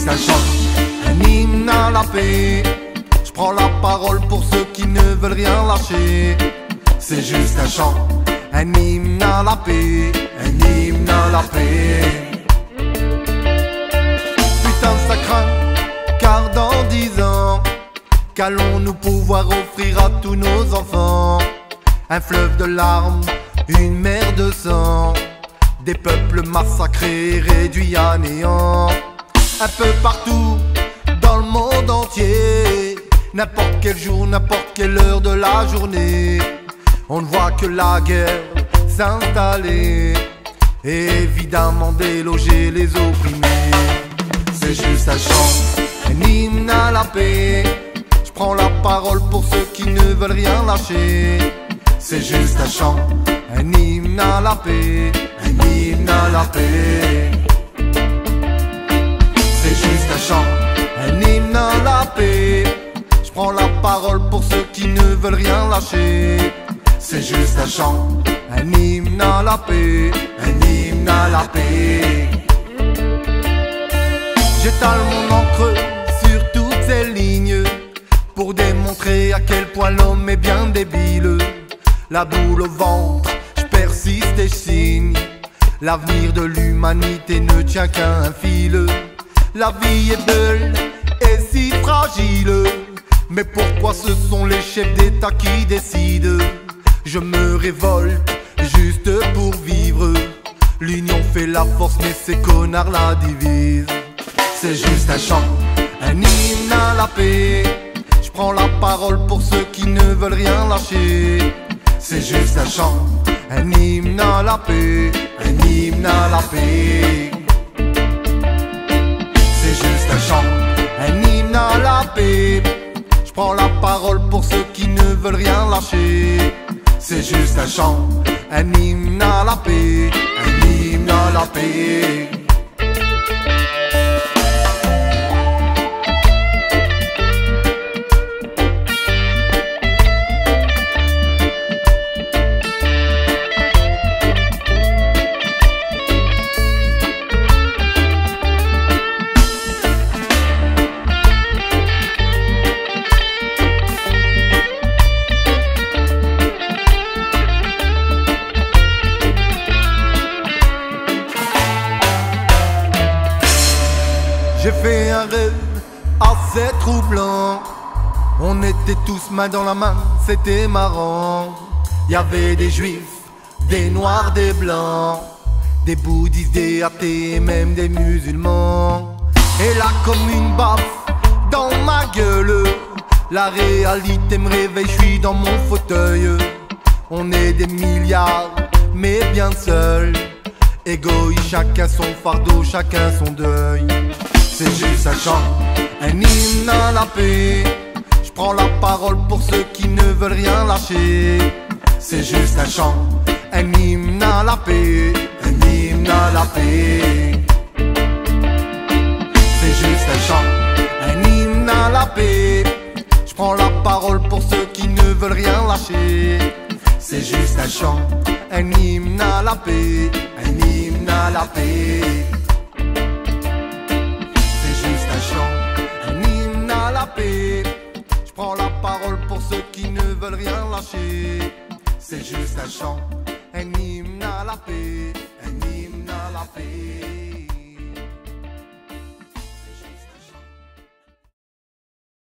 juste un chant, un hymne à la paix. Je prends la parole pour ceux qui ne veulent rien lâcher. C'est juste un chant, un hymne à la paix, un hymne à la paix. Putain ça craint, car dans 10 ans, qu'allons-nous pouvoir offrir à tous nos enfants? Un fleuve de larmes, une mer de sang, des peuples massacrés, réduits à néant. Un peu partout, dans le monde entier, n'importe quel jour, n'importe quelle heure de la journée, on ne voit que la guerre s'installer, et évidemment déloger les opprimés. C'est juste un chant, un hymne à la paix. Je prends la parole pour ceux qui ne veulent rien lâcher. C'est juste un chant, un hymne à la paix, un hymne à la paix. C'est juste un chant, un hymne à la paix. Je prends la parole pour ceux qui ne veulent rien lâcher. C'est juste un chant, un hymne à la paix, un hymne à la paix. J'étale mon encre sur toutes ces lignes pour démontrer à quel point l'homme est bien débile. La boule au ventre, je persiste et je signe. L'avenir de l'humanité ne tient qu'à un fil. La vie est belle et si fragile, mais pourquoi ce sont les chefs d'État qui décident? Je me révolte juste pour vivre. L'union fait la force mais ces connards la divisent. C'est juste un chant, un hymne à la paix. Je prends la parole pour ceux qui ne veulent rien lâcher. C'est juste un chant, un hymne à la paix, un hymne à la paix. C'est juste un chant, un hymne à la paix. Je prends la parole pour ceux qui ne veulent rien lâcher. C'est juste un chant, un hymne à la paix, un hymne à la paix. J'ai fait un rêve assez troublant. On était tous main dans la main, c'était marrant. Il y avait des juifs, des noirs, des blancs, des bouddhistes, des athées et même des musulmans. Et là comme une baffe dans ma gueule, la réalité me réveille, je suis dans mon fauteuil. On est des milliards, mais bien seuls. Égoïstes, chacun son fardeau, chacun son deuil. C'est juste un chant, un hymne à la paix. Je prends la parole pour ceux qui ne veulent rien lâcher. C'est juste un chant, un hymne à la paix, un hymne à la paix. C'est juste un chant, un hymne à la paix. Je prends la parole pour ceux qui ne veulent rien lâcher. C'est juste un chant, un hymne à la paix, un hymne à la paix. Je prends la parole pour ceux qui ne veulent rien lâcher. C'est juste un chant,